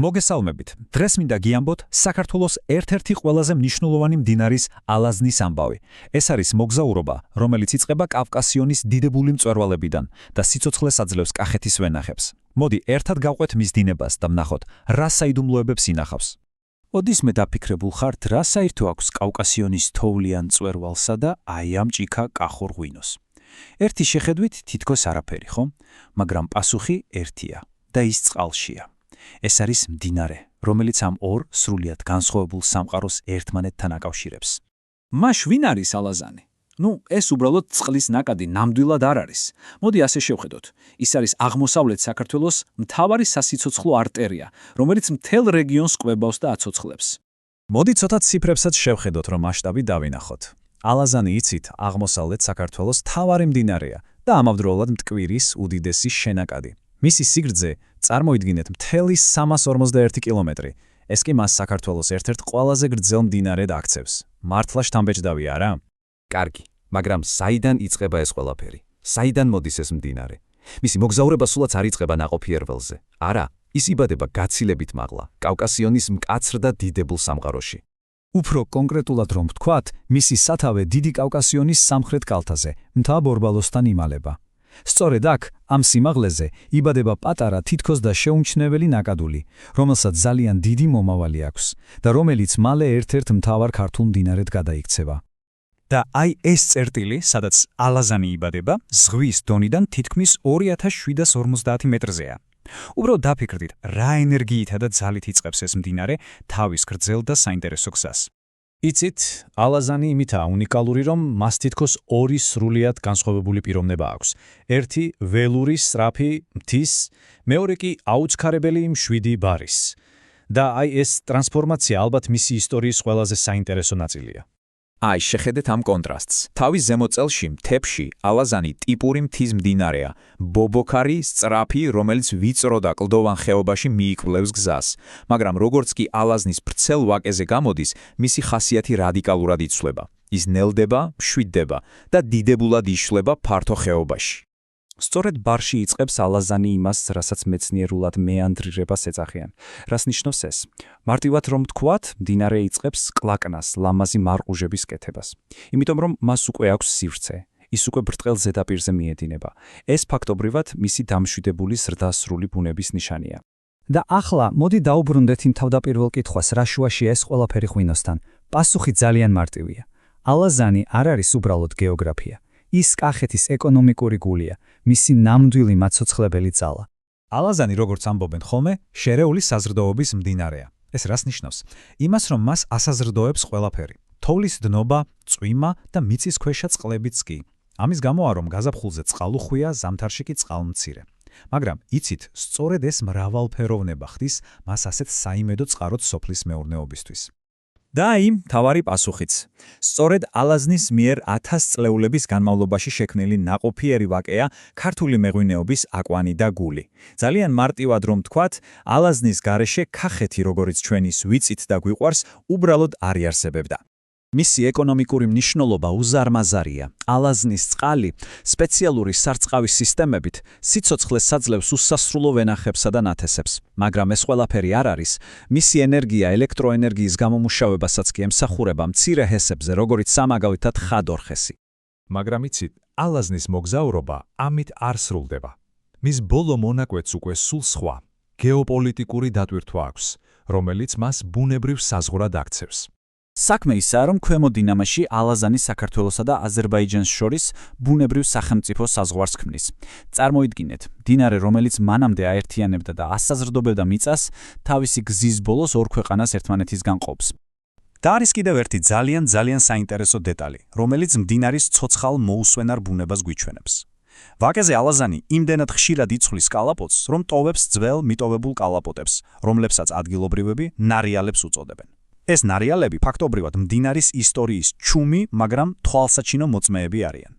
მოგესალმებით. დღეს მინდა გიამბოთ საქართველოს ერთ-ერთი ყველაზე მნიშვნელოვანი მდინარის ალაზნის ამბავი. ეს არის მოგზაურობა, რომელიც იწყება კავკასიონის დიდებული მწვერვალებიდან და სიცოცხლეს აძლევს კახეთის ვენახებს. მოდი ერთად გავყვეთ მის დინებას და ვნახოთ, რა საიდუმლოებებს ინახავს. ოდისმე დაფიქრებულ ხართ, რა საერთო აქვს კავკასიონის თოვლიან მწვერვალსა და აი ამ ჭიქა კახურ ღვინოს. ერთი შეხედვით თითქოს არაფერი, ხო? მაგრამ პასუხი ერთია და ის წყალშია. ეს არის მდინარე, რომელიც ამ ორ სრულიად განსხვავებულ სამყაროს ერთმანეთთან აკავშირებს. მაშ ვინ არის ალაზანი? ეს უბრალოდ წყლის ნაკადი ნამდვილად არ არის. მოდი ასე შევხედოთ. ის არის აღმოსავლეთ საქართველოს მთავარი სასიცოცხლო არტერია, რომელიც მთელ რეგიონს კვებავს და აცოცხლებს. მოდი ცოტა ციფრებსაც შევხედოთ, რომ მასშტაბი დავინახოთ. ალაზანი იცით, აღმოსავლეთ საქართველოს მთავარი მდინარეა და ამავდროულად მტკვირის უდიდესი შენაკადი. მისი სიგრძე წარმოიდგინეთ მთელი 341 კილომეტრი. ეს კი მას საქართველოს ერთ-ერთ ყველაზე გრძელ მდინარედ აქცევს. მართლა შთამბეჭდავი არა? კარგი, მაგრამ საიდან იწყება ეს ყველაფერი? საიდან მოდის ეს მდინარე? მისი მოგზაურება სულაც არ იწყება ნაყოფიერველზე. არა, ის იბადება გაცილებით მაღლა, კავკასიონის მკაცრ და დიდებულ სამყაროში. უფრო კონკრეტულად რომ ვთქვათ, მისი სათავე დიდი კავკასიონის სამხრეთ კალთაზე, მთა ბორბალოსთან იმალება. სწორედ აქ, ამ სიმაღლეზე, იბადება პატარა თითქოს და შეუმჩნეველი ნაკადული, რომელსაც ძალიან დიდი მომავალი აქვს და რომელიც მალე ერთ-ერთ მთავარ ქართულ მდინარედ გადაიქცევა. და აი ეს წერტილი, სადაც ალაზანი იბადება, ზღვის დონიდან თითქმის 2750 მეტრზეა. უბრალოდ დაფიქრდით, რა ენერგიითა და ძალით იწყებს ეს მდინარე თავის გრძელ და საინტერესო გზას. იცით, ალაზანი იმითაა უნიკალური, რომ მას თითქოს ორი სრულიად განსხვავებული პიროვნება აქვს. ერთი ველური სწრაფი მთის, მეორე კი აუცქარებელი მშვიდი ბარის. და აი ეს ტრანსფორმაცია ალბათ მისი ისტორიის ყველაზე საინტერესო ნაწილია. აი, შეხედეთ ამ კონტრასტს. თავის ზემო წელში, მთებში, ალაზანი ტიპური მთის მდინარეა, ბობოქარი, სწრაფი, რომელიც ვიწრო და კლდოვან ხეობაში მიიკვლევს გზას. მაგრამ როგორც კი ალაზნის ვრცელ ვაკეზე გამოდის, მისი ხასიათი რადიკალურად იცვლება. ის ნელდება, მშვიდდება და დიდებულად იშლება ფართო ხეობაში. სწორედ ბარში იწყებს ალაზანი იმას, რასაც მეცნიერულად მეანდრირებას ეძახიან. რას ნიშნავს ეს? მარტივად რომ ვთქვათ, მდინარე იწყებს კლაკნას, ლამაზი მარყუჟების კეთებას. იმიტომ რომ მას უკვე აქვს სივრცე. ის უკვე ბრტყელ ზედაპირზე მიედინება. ეს ფაქტობრივად მისი დამშვიდებული ზრდასრული ბუნების ნიშანია. და ახლა მოდი დაუბრუნდეთ იმ თავდაპირველ კითხვას, რა შუაში ეს ყველაფერი ღვინოსთან. პასუხი ძალიან მარტივია. ალაზანი არ არის უბრალოდ გეოგრაფია. ის კახეთის ეკონომიკური გულია, მისი ნამდვილი მაცოცხლებელი ძალა. ალაზანი, როგორც ამბობენ ხოლმე, შერეული საზრდოობის მდინარეა. ეს რას ნიშნავს? იმას, რომ მას ასაზრდოებს ყველაფერი. თოვლის დნობა, წვიმა და მიწისქვეშა წყლებიც კი. ამის გამოა, რომ გაზაფხულზე წყალუხვია, ზამთარში კი წყალმცირე. მაგრამ იცით, სწორედ ეს მრავალფეროვნება ხდის მას ასეთ საიმედო წყაროდ სოფლის მეურნეობისთვის. და აი, მთავარი პასუხიც. სწორედ ალაზნის მიერ 1000 წლეულების განმავლობაში შექმნილი ნაყოფიერი ვაკეა ქართული მეღვინეობის აკვანი და გული. ძალიან მარტივად რომ ვთქვათ, ალაზნის გარეშე კახეთი, როგორც ჩვენის ვიცით და გვიყვარს, უბრალოდ არ იარსებებდა. მისი ეკონომიკური მნიშვნელობა უზარმაზარია. ალაზნის წყალი სპეციალური სარწყავის სისტემებით სიცოცხლეს აძლევს უსასრულო ვენახებსა და ნათესებს. მაგრამ ეს ყველაფერი არ არის. მისი ენერგია ელექტროენერგიის გამომუშავებასაც კი ემსახურება მცირე ჰესებზე, როგორც სამაგალითად ხადორხესი. მაგრამ იცით, ალაზნის მოგზაურობა ამით არ სრულდება. მის ბოლო მონაკვეთს უკვე სულ სხვა, გეოპოლიტიკური დატვირთვა აქვს, რომელიც მას ბუნებრივ საზღვრად აქცევს. საქმე ისაა, რომ ქვემო დინამაში ალაზანი საქართველოსა და აზერბაიჯანს შორის ბუნებრივ სახელმწიფო საზღვარს ქმნის. წარმოიდგინეთ, მდინარე, რომელიც მანამდე აერთიანებდა და ასაზრდობებდა მიწას, თავისი გზის ბოლოს ორ ქვეყანას ერთმანეთისგან ყოფს. და არის კიდევ ერთი ძალიან საინტერესო დეტალი, რომელიც მდინარის ცოცხალ მოუსვენარ ბუნებას გვიჩვენებს. ვაკეზე ალაზანი იმდენად ხშირად იცვლის კალაპოტს, რომ ტოვებს ძველ მიტოვებულ კალაპოტებს, რომლებსაც ადგილობრივები ნარიალებს უწოდებენ. ეს ნარიალები ფაქტობრივად მდინარის ისტორიის ჩუმი, მაგრამ თვალსაჩინო მოწმეები არიან.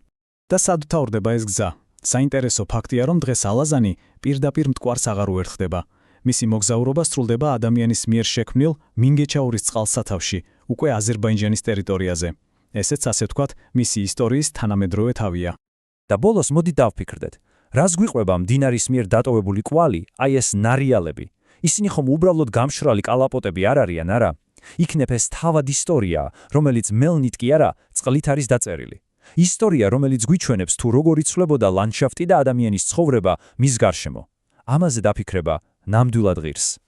და სად თავდება ეს გზა? საინტერესო ფაქტია, რომ დღეს ალაზანი პირდაპირ მტკვარს აღარ უერთდება. მისი მოგზაურობა სრულდება ადამიანის მიერ შექმნილ მინგეჩაურის წყალსათავში, უკვე აზერბაიჯანის ტერიტორიაზე. ესეც ასე ვთქვათ, მისი ისტორიის თანამედროვე თავია. და ბოლოს მოდი დავფიქრდეთ, რას გვიყვება მდინარის მიერ დატოვებული კვალი, აი ეს ნარიალები. ისინი ხომ უბრალოდ გამშრალი კალაპოტები არ არიან, არა? იქნებ ეს თავად ისტორია, რომელიც მელნით კი არა, წყლით არის დაწერილი. ისტორია, რომელიც გვიჩვენებს თუ როგორ იცვლებოდა ლანდშაფტი და ადამიანის ცხოვრება მის გარშემო. ამაზე დაფიქრება ნამდვილად ღირს.